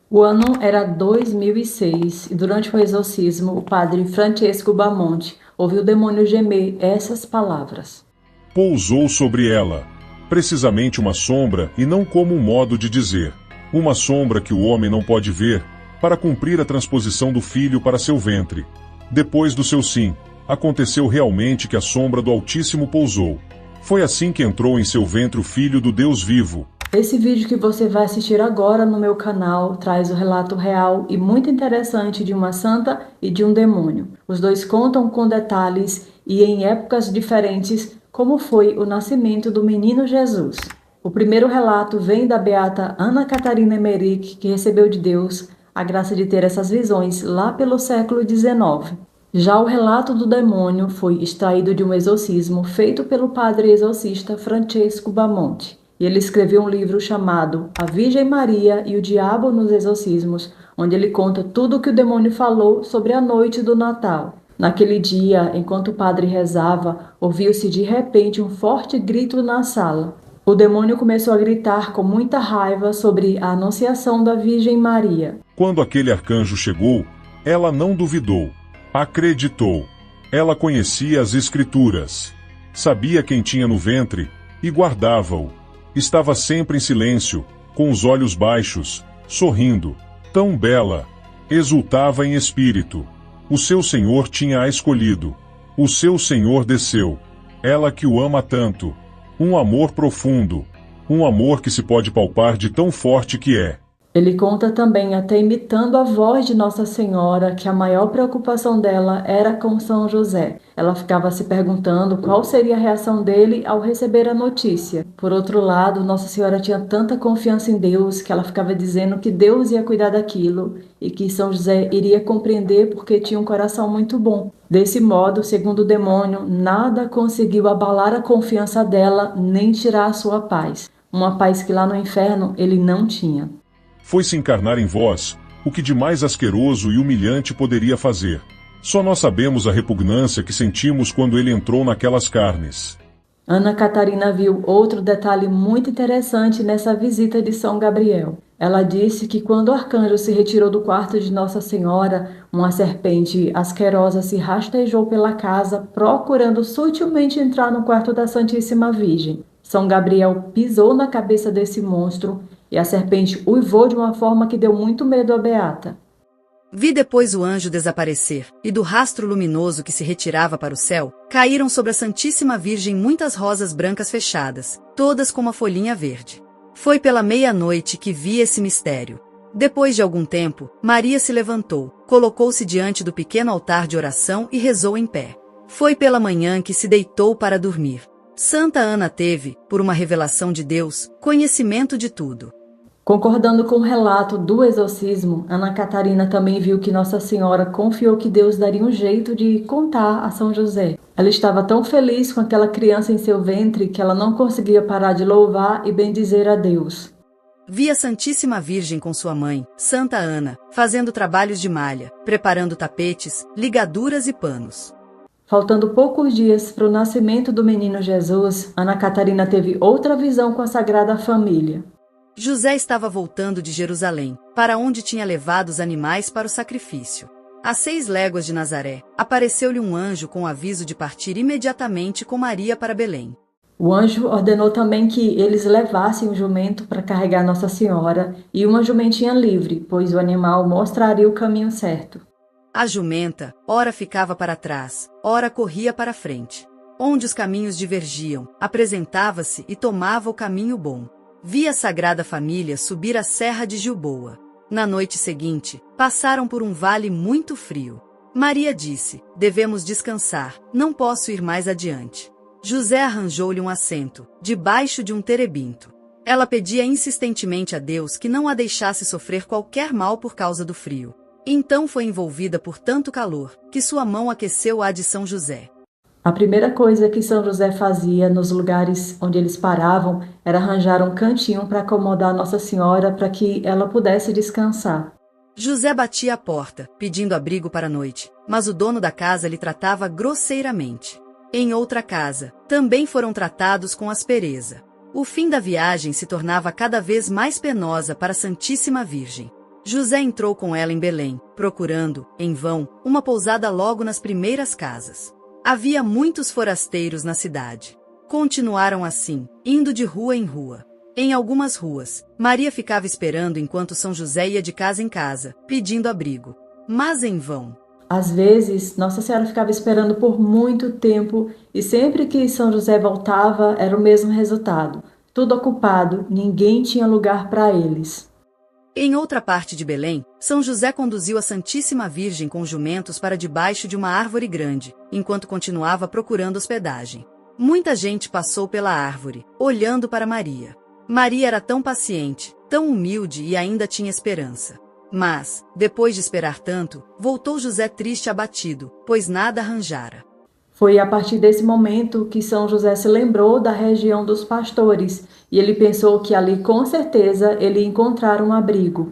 O ano era 2006 e durante o exorcismo, o padre Francesco Bamonte ouviu o demônio gemer essas palavras. Pousou sobre ela, precisamente uma sombra e não como um modo de dizer, uma sombra que o homem não pode ver, para cumprir a transposição do filho para seu ventre. Depois do seu sim, aconteceu realmente que a sombra do Altíssimo pousou. Foi assim que entrou em seu ventre o Filho do Deus vivo. Esse vídeo que você vai assistir agora no meu canal traz o relato real e muito interessante de uma santa e de um demônio. Os dois contam com detalhes e em épocas diferentes como foi o nascimento do menino Jesus. O primeiro relato vem da beata Ana Catarina Emmerich, que recebeu de Deus a graça de ter essas visões lá pelo século XIX. Já o relato do demônio foi extraído de um exorcismo feito pelo padre exorcista Francesco Bamonte. E ele escreveu um livro chamado A Virgem Maria e o Diabo nos Exorcismos, onde ele conta tudo o que o demônio falou sobre a noite do Natal. Naquele dia, enquanto o padre rezava, ouviu-se de repente um forte grito na sala. O demônio começou a gritar com muita raiva sobre a anunciação da Virgem Maria. Quando aquele arcanjo chegou, ela não duvidou. Acreditou. Ela conhecia as Escrituras. Sabia quem tinha no ventre e guardava-o. Estava sempre em silêncio, com os olhos baixos, sorrindo. Tão bela. Exultava em espírito. O seu Senhor tinha a escolhido. O seu Senhor desceu. Ela que o ama tanto. Um amor profundo. Um amor que se pode palpar de tão forte que é. Ele conta também, até imitando a voz de Nossa Senhora, que a maior preocupação dela era com São José. Ela ficava se perguntando qual seria a reação dele ao receber a notícia. Por outro lado, Nossa Senhora tinha tanta confiança em Deus que ela ficava dizendo que Deus ia cuidar daquilo e que São José iria compreender porque tinha um coração muito bom. Desse modo, segundo o demônio, nada conseguiu abalar a confiança dela nem tirar a sua paz. Uma paz que lá no inferno ele não tinha. Foi-se encarnar em vós, o que de mais asqueroso e humilhante poderia fazer. Só nós sabemos a repugnância que sentimos quando ele entrou naquelas carnes. Ana Catarina viu outro detalhe muito interessante nessa visita de São Gabriel. Ela disse que quando o arcanjo se retirou do quarto de Nossa Senhora, uma serpente asquerosa se rastejou pela casa, procurando sutilmente entrar no quarto da Santíssima Virgem. São Gabriel pisou na cabeça desse monstro e a serpente uivou de uma forma que deu muito medo à beata. Vi depois o anjo desaparecer, e do rastro luminoso que se retirava para o céu, caíram sobre a Santíssima Virgem muitas rosas brancas fechadas, todas com uma folhinha verde. Foi pela meia-noite que vi esse mistério. Depois de algum tempo, Maria se levantou, colocou-se diante do pequeno altar de oração e rezou em pé. Foi pela manhã que se deitou para dormir. Santa Ana teve, por uma revelação de Deus, conhecimento de tudo. Concordando com o relato do exorcismo, Ana Catarina também viu que Nossa Senhora confiou que Deus daria um jeito de contar a São José. Ela estava tão feliz com aquela criança em seu ventre que ela não conseguia parar de louvar e bendizer a Deus. Vi a Santíssima Virgem com sua mãe, Santa Ana, fazendo trabalhos de malha, preparando tapetes, ligaduras e panos. Faltando poucos dias para o nascimento do menino Jesus, Ana Catarina teve outra visão com a Sagrada Família. José estava voltando de Jerusalém, para onde tinha levado os animais para o sacrifício. A 6 léguas de Nazaré, apareceu-lhe um anjo com o aviso de partir imediatamente com Maria para Belém. O anjo ordenou também que eles levassem o jumento para carregar Nossa Senhora e uma jumentinha livre, pois o animal mostraria o caminho certo. A jumenta, ora ficava para trás, ora corria para frente. Onde os caminhos divergiam, apresentava-se e tomava o caminho bom. Vi a Sagrada Família subir a Serra de Gilboa. Na noite seguinte, passaram por um vale muito frio. Maria disse: devemos descansar, não posso ir mais adiante. José arranjou-lhe um assento, debaixo de um terebinto. Ela pedia insistentemente a Deus que não a deixasse sofrer qualquer mal por causa do frio. Então foi envolvida por tanto calor, que sua mão aqueceu a de São José. A primeira coisa que São José fazia nos lugares onde eles paravam era arranjar um cantinho para acomodar Nossa Senhora para que ela pudesse descansar. José batia à porta, pedindo abrigo para a noite, mas o dono da casa lhe tratava grosseiramente. Em outra casa, também foram tratados com aspereza. O fim da viagem se tornava cada vez mais penosa para a Santíssima Virgem. José entrou com ela em Belém, procurando, em vão, uma pousada logo nas primeiras casas. Havia muitos forasteiros na cidade. Continuaram assim, indo de rua em rua. Em algumas ruas, Maria ficava esperando enquanto São José ia de casa em casa, pedindo abrigo. Mas em vão. Às vezes, Nossa Senhora ficava esperando por muito tempo e sempre que São José voltava era o mesmo resultado. Tudo ocupado, ninguém tinha lugar para eles. Em outra parte de Belém, São José conduziu a Santíssima Virgem com jumentos para debaixo de uma árvore grande, enquanto continuava procurando hospedagem. Muita gente passou pela árvore, olhando para Maria. Maria era tão paciente, tão humilde e ainda tinha esperança. Mas, depois de esperar tanto, voltou José triste e abatido, pois nada arranjara. Foi a partir desse momento que São José se lembrou da região dos pastores e ele pensou que ali com certeza ele ia encontrar um abrigo.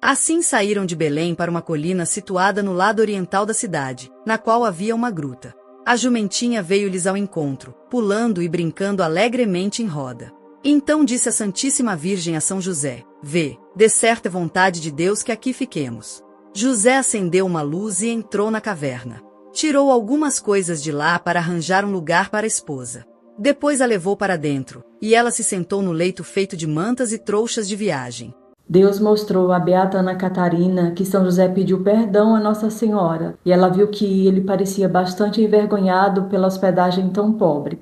Assim saíram de Belém para uma colina situada no lado oriental da cidade, na qual havia uma gruta. A jumentinha veio-lhes ao encontro, pulando e brincando alegremente em roda. Então disse a Santíssima Virgem a São José: Vê, de certa é vontade de Deus que aqui fiquemos. José acendeu uma luz e entrou na caverna. Tirou algumas coisas de lá para arranjar um lugar para a esposa. Depois a levou para dentro, e ela se sentou no leito feito de mantas e trouxas de viagem. Deus mostrou a beata Ana Catarina que São José pediu perdão a Nossa Senhora, e ela viu que ele parecia bastante envergonhado pela hospedagem tão pobre.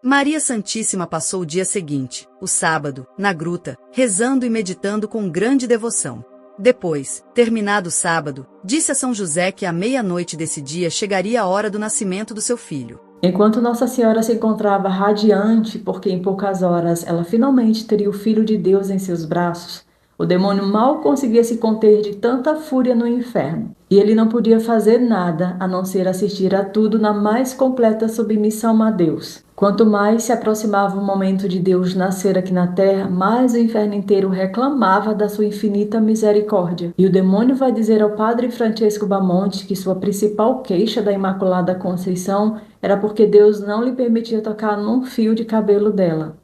Maria Santíssima passou o dia seguinte, o sábado, na gruta, rezando e meditando com grande devoção. Depois, terminado o sábado, disse a São José que à meia-noite desse dia chegaria a hora do nascimento do seu filho. Enquanto Nossa Senhora se encontrava radiante, porque em poucas horas ela finalmente teria o Filho de Deus em seus braços, o demônio mal conseguia se conter de tanta fúria no inferno. E ele não podia fazer nada a não ser assistir a tudo na mais completa submissão a Deus. Quanto mais se aproximava o momento de Deus nascer aqui na terra, mais o inferno inteiro reclamava da sua infinita misericórdia. E o demônio vai dizer ao padre Francesco Bamonte que sua principal queixa da Imaculada Conceição era porque Deus não lhe permitia tocar num fio de cabelo dela.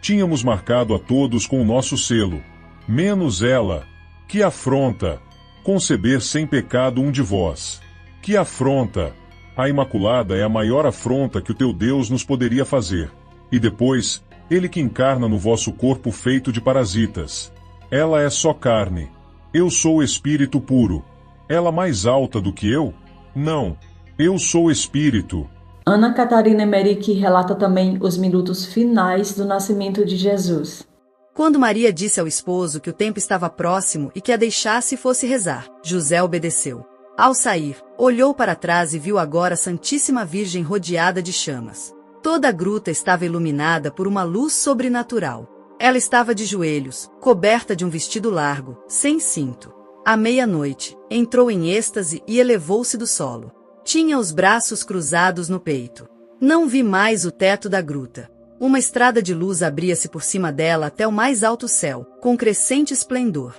Tínhamos marcado a todos com o nosso selo, menos ela. Que afronta! Conceber sem pecado um de vós. Que afronta! A Imaculada é a maior afronta que o teu Deus nos poderia fazer. E depois, ele que encarna no vosso corpo feito de parasitas. Ela é só carne. Eu sou espírito puro. Ela mais alta do que eu? Não. Eu sou espírito. Ana Catarina Emerick relata também os minutos finais do nascimento de Jesus. Quando Maria disse ao esposo que o tempo estava próximo e que a deixasse e fosse rezar, José obedeceu. Ao sair, olhou para trás e viu agora a Santíssima Virgem rodeada de chamas. Toda a gruta estava iluminada por uma luz sobrenatural. Ela estava de joelhos, coberta de um vestido largo, sem cinto. À meia-noite, entrou em êxtase e elevou-se do solo. Tinha os braços cruzados no peito. Não vi mais o teto da gruta. Uma estrada de luz abria-se por cima dela até o mais alto céu, com crescente esplendor.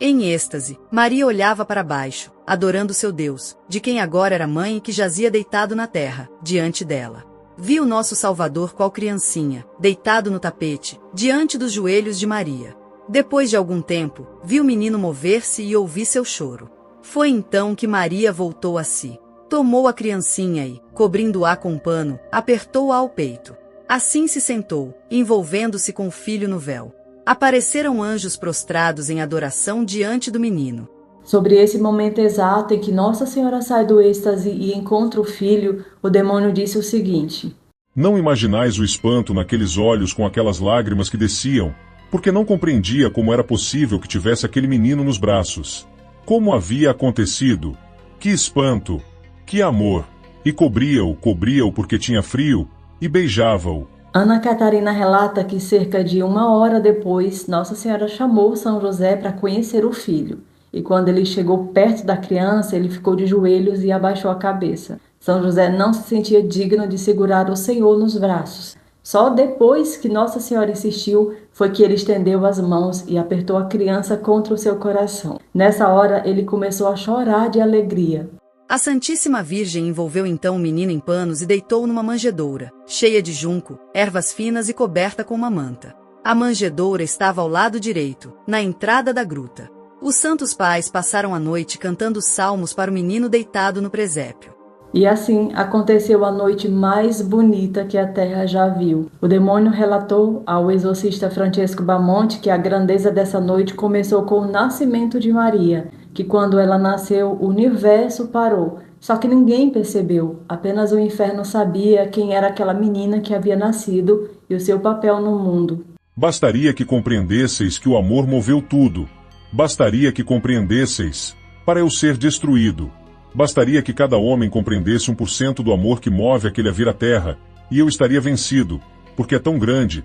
Em êxtase, Maria olhava para baixo, adorando seu Deus, de quem agora era mãe e que jazia deitado na terra, diante dela. Viu nosso Salvador qual criancinha, deitado no tapete, diante dos joelhos de Maria. Depois de algum tempo, viu o menino mover-se e ouvi seu choro. Foi então que Maria voltou a si. Tomou a criancinha e, cobrindo-a com um pano, apertou-a ao peito. Assim se sentou, envolvendo-se com o filho no véu. Apareceram anjos prostrados em adoração diante do menino. Sobre esse momento exato em que Nossa Senhora sai do êxtase e encontra o filho, o demônio disse o seguinte: Não imaginais o espanto naqueles olhos com aquelas lágrimas que desciam, porque não compreendia como era possível que tivesse aquele menino nos braços. Como havia acontecido? Que espanto! Que amor! E cobria-o porque tinha frio, e beijava-o. Ana Catarina relata que cerca de 1 hora depois, Nossa Senhora chamou São José para conhecer o filho. E quando ele chegou perto da criança, ele ficou de joelhos e abaixou a cabeça. São José não se sentia digno de segurar o Senhor nos braços. Só depois que Nossa Senhora insistiu, foi que ele estendeu as mãos e apertou a criança contra o seu coração. Nessa hora, ele começou a chorar de alegria. A Santíssima Virgem envolveu então o menino em panos e deitou-o numa manjedoura, cheia de junco, ervas finas e coberta com uma manta. A manjedoura estava ao lado direito, na entrada da gruta. Os santos pais passaram a noite cantando salmos para o menino deitado no presépio. E assim aconteceu a noite mais bonita que a terra já viu. O demônio relatou ao exorcista Francesco Bamonte que a grandeza dessa noite começou com o nascimento de Maria, que quando ela nasceu o universo parou. Só que ninguém percebeu, apenas o inferno sabia quem era aquela menina que havia nascido e o seu papel no mundo. Bastaria que compreendesseis que o amor moveu tudo. Bastaria que compreendesseis, para eu ser destruído. Bastaria que cada homem compreendesse 1% do amor que move aquele a vir à terra, e eu estaria vencido, porque é tão grande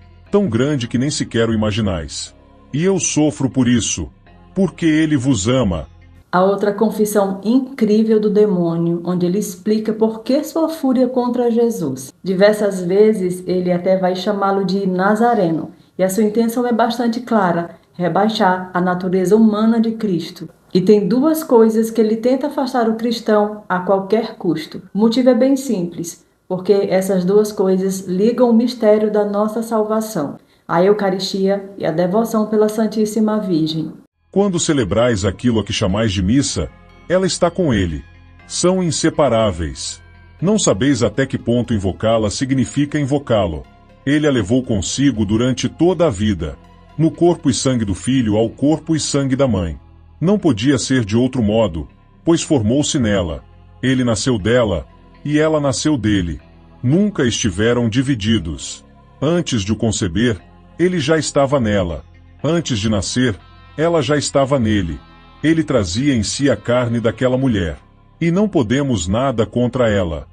que nem sequer o imaginais. E eu sofro por isso, porque ele vos ama. A outra confissão incrível do demônio, onde ele explica por que sua fúria contra Jesus. Diversas vezes ele até vai chamá-lo de Nazareno, e a sua intenção é bastante clara: rebaixar a natureza humana de Cristo. E tem duas coisas que ele tenta afastar o cristão a qualquer custo. O motivo é bem simples, porque essas duas coisas ligam o mistério da nossa salvação, a Eucaristia e a devoção pela Santíssima Virgem. Quando celebrais aquilo a que chamais de missa, ela está com ele. São inseparáveis. Não sabeis até que ponto invocá-la significa invocá-lo. Ele a levou consigo durante toda a vida, no corpo e sangue do Filho ao corpo e sangue da Mãe. Não podia ser de outro modo, pois formou-se nela. Ele nasceu dela, e ela nasceu dele. Nunca estiveram divididos. Antes de o conceber, ele já estava nela. Antes de nascer, ela já estava nele. Ele trazia em si a carne daquela mulher. E não podemos nada contra ela.